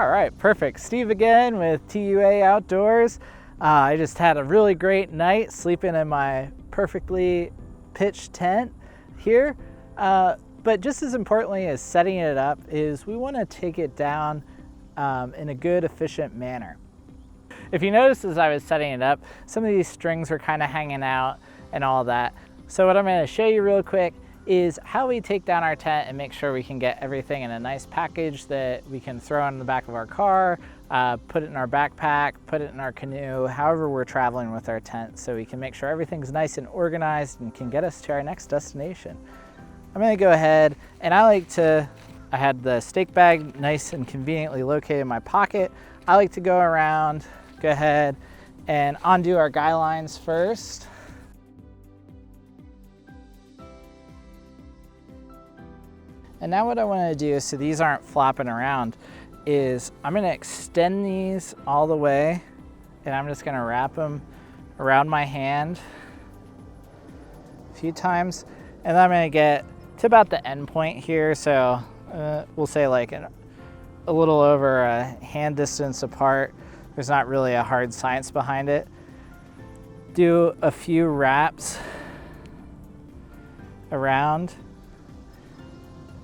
All right, perfect. Steve again with TUA Outdoors. I just had a really great night sleeping in my perfectly pitched tent here. But just as importantly as setting it up is we want to take it down in a good, efficient manner. If you notice as I was setting it up, some of these strings were kind of hanging out and all that. So what I'm going to show you real quick is how we take down our tent and make sure we can get everything in a nice package that we can throw in the back of our car, put it in our backpack, put it in our canoe, however we're traveling with our tent, so we can make sure everything's nice and organized and can get us to our next destination. I'm going to go ahead and I had the stake bag nice and conveniently located in my pocket. I like to go around, go ahead and undo our guy lines first. And now what I want to do, so these aren't flopping around, is I'm going to extend these all the way and I'm just going to wrap them around my hand a few times. And then I'm going to get to about the end point here. So we'll say like a little over a hand distance apart. There's not really a hard science behind it. Do a few wraps around.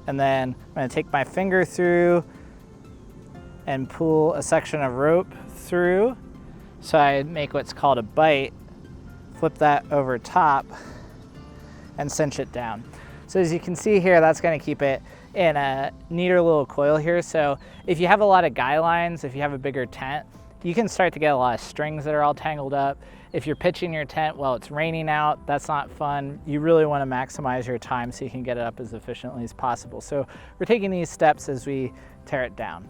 And then I'm going to take my finger through and pull a section of rope through. So I make what's called a bite, flip that over top and cinch it down. So as you can see here, that's going to keep it in a neater little coil here. So if you have a lot of guy lines, if you have a bigger tent, you can start to get a lot of strings that are all tangled up. If you're pitching your tent while it's raining out, that's not fun. You really want to maximize your time so you can get it up as efficiently as possible. So we're taking these steps as we tear it down.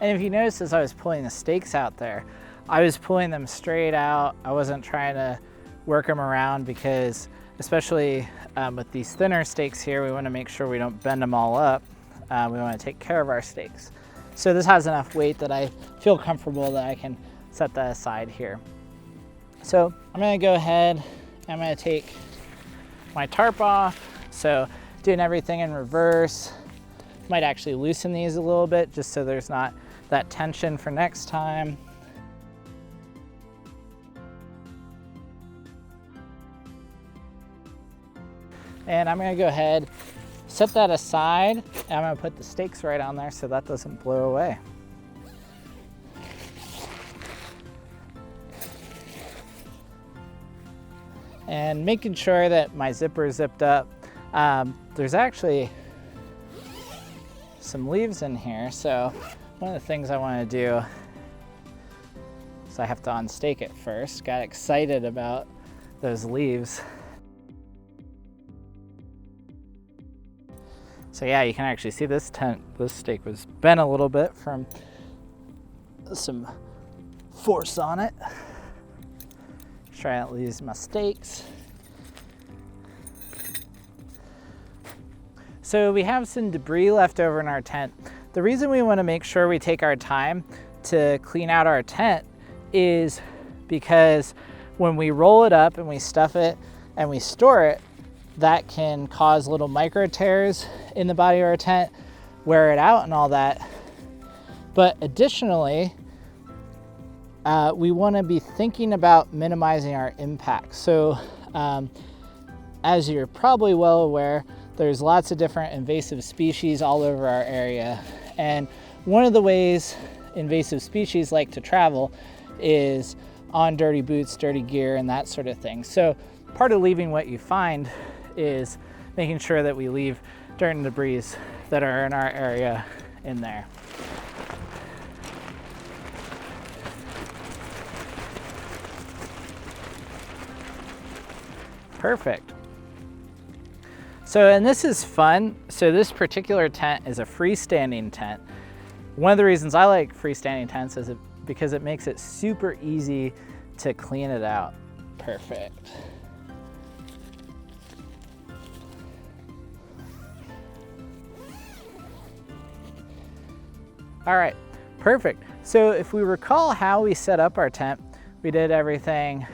And if you notice, as I was pulling the stakes out there, I was pulling them straight out. I wasn't trying to work them around because, especially with these thinner stakes here, we want to make sure we don't bend them all up. We want to take care of our stakes. So this has enough weight that I feel comfortable that I can set that aside here. So I'm going to go ahead, I'm going to take my tarp off. So doing everything in reverse. Might actually loosen these a little bit just so there's not that tension for next time. And I'm going to go ahead, set that aside, and I'm going to put the stakes right on there so that doesn't blow away. And making sure that my zipper is zipped up. There's actually some leaves in here, so one of the things I want to do is I have to unstake it first. Got excited about those leaves. So yeah, you can actually see this stake was bent a little bit from some force on it. Try not to lose my stakes. So we have some debris left over in our tent. The reason we want to make sure we take our time to clean out our tent is because when we roll it up and we stuff it and we store it, that can cause little micro tears in the body of our tent, wear it out and all that. But additionally, we want to be thinking about minimizing our impact. So as you're probably well aware, there's lots of different invasive species all over our area. And one of the ways invasive species like to travel is on dirty boots, dirty gear, and that sort of thing. So part of leaving what you find is making sure that we leave dirt and debris that are in our area in there. Perfect. So, and this is fun. So this particular tent is a freestanding tent. One of the reasons I like freestanding tents is because it makes it super easy to clean it out. Perfect. All right, perfect. So if we recall how we set up our tent, we did everything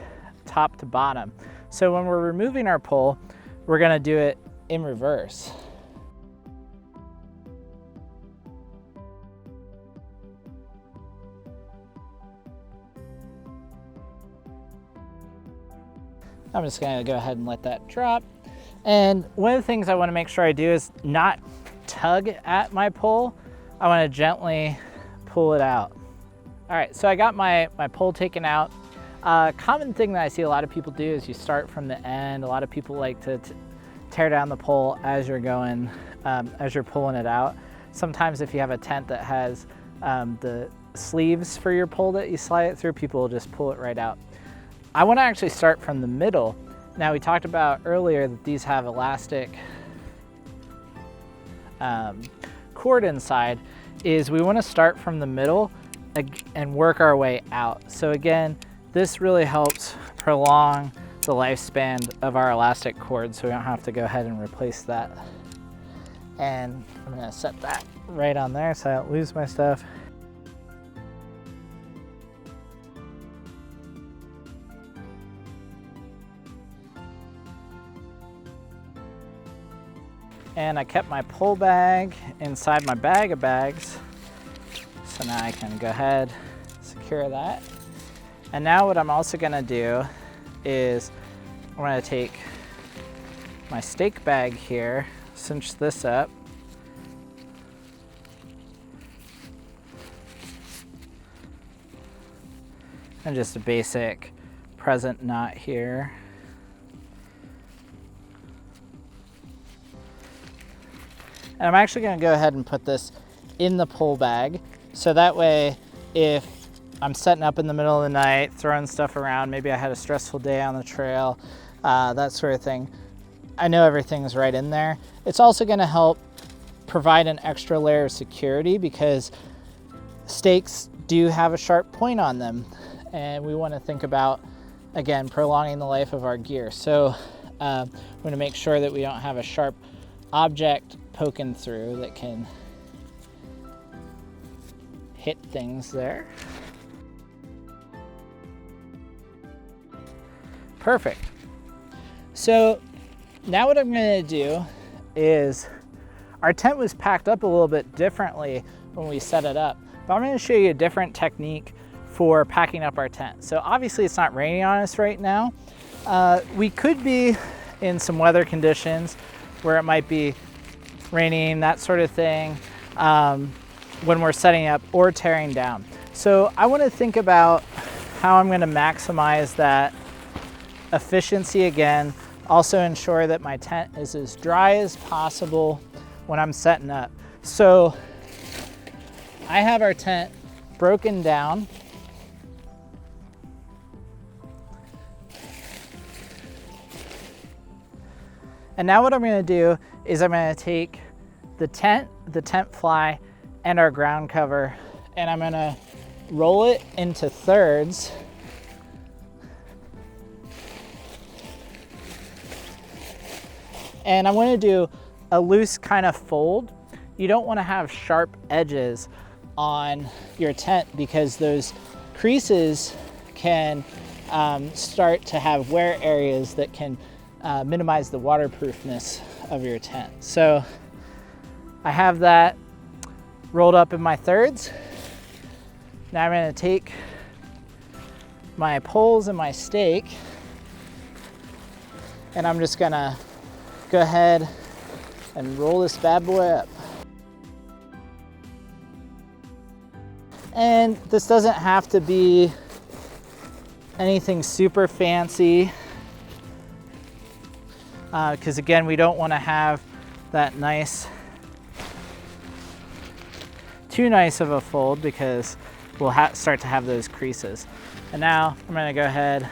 top to bottom. So when we're removing our pole, we're gonna do it in reverse. I'm just gonna go ahead and let that drop. And one of the things I wanna make sure I do is not tug at my pole. I wanna gently pull it out. All right, so I got my pole taken out. Common thing that I see a lot of people do is you start from the end. A lot of people like to tear down the pole as you're going, as you're pulling it out. Sometimes if you have a tent that has the sleeves for your pole that you slide it through, people will just pull it right out. I want to actually start from the middle. Now we talked about earlier that these have elastic cord inside, is we want to start from the middle and work our way out. So again, this really helps prolong the lifespan of our elastic cord so we don't have to go ahead and replace that. And I'm gonna set that right on there so I don't lose my stuff. And I kept my pole bag inside my bag of bags. So now I can go ahead, secure that. And now what I'm also gonna do is I'm gonna take my stake bag here, cinch this up. And just a basic present knot here. And I'm actually gonna go ahead and put this in the pole bag. So that way, if I'm setting up in the middle of the night, throwing stuff around, maybe I had a stressful day on the trail, that sort of thing, I know everything's right in there. It's also gonna help provide an extra layer of security because stakes do have a sharp point on them. And we wanna think about, again, prolonging the life of our gear. So we're gonna make sure that we don't have a sharp object poking through that can hit things there. Perfect. So now what I'm gonna do is, our tent was packed up a little bit differently when we set it up, but I'm gonna show you a different technique for packing up our tent. So obviously it's not raining on us right now. We could be in some weather conditions where it might be raining, that sort of thing, when we're setting up or tearing down. So I want to think about how I'm going to maximize that efficiency again, also ensure that my tent is as dry as possible when I'm setting up. So I have our tent broken down. And now what I'm gonna do is I'm gonna take the tent fly, and our ground cover, and I'm gonna roll it into thirds. And I'm gonna do a loose kind of fold. You don't wanna have sharp edges on your tent because those creases can start to have wear areas that can minimize the waterproofness of your tent. So I have that rolled up in my thirds. Now I'm gonna take my poles and my stake, and I'm just gonna go ahead and roll this bad boy up. And this doesn't have to be anything super fancy, because again, we don't want to have that too nice of a fold because we'll start to have those creases. And now I'm going to go ahead,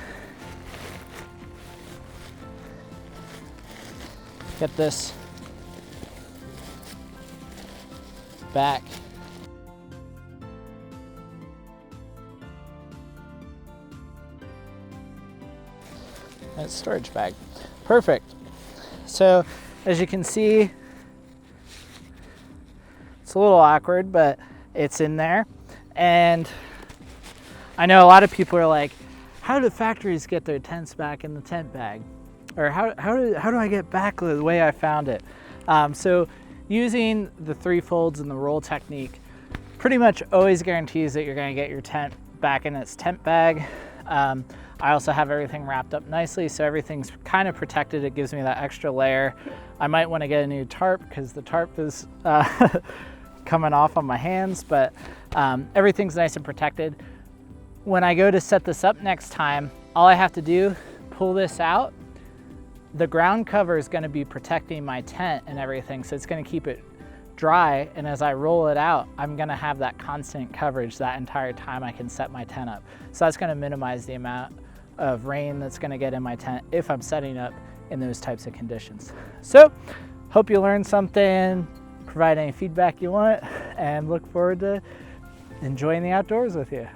get this back. And storage bag. Perfect. So as you can see, it's a little awkward, but it's in there. And I know a lot of people are like, how do factories get their tents back in the tent bag? Or how do I get back the way I found it? So using the 3 folds and the roll technique pretty much always guarantees that you're going to get your tent back in its tent bag. I also have everything wrapped up nicely, so everything's kind of protected. It gives me that extra layer. I might want to get a new tarp because the tarp is coming off on my hands, but everything's nice and protected. When I go to set this up next time, all I have to do, pull this out. The ground cover is going to be protecting my tent and everything, so it's going to keep it dry, and as I roll it out, I'm going to have that constant coverage that entire time I can set my tent up. So that's going to minimize the amount of rain that's going to get in my tent if I'm setting up in those types of conditions. So hope you learned something, provide any feedback you want, and look forward to enjoying the outdoors with you.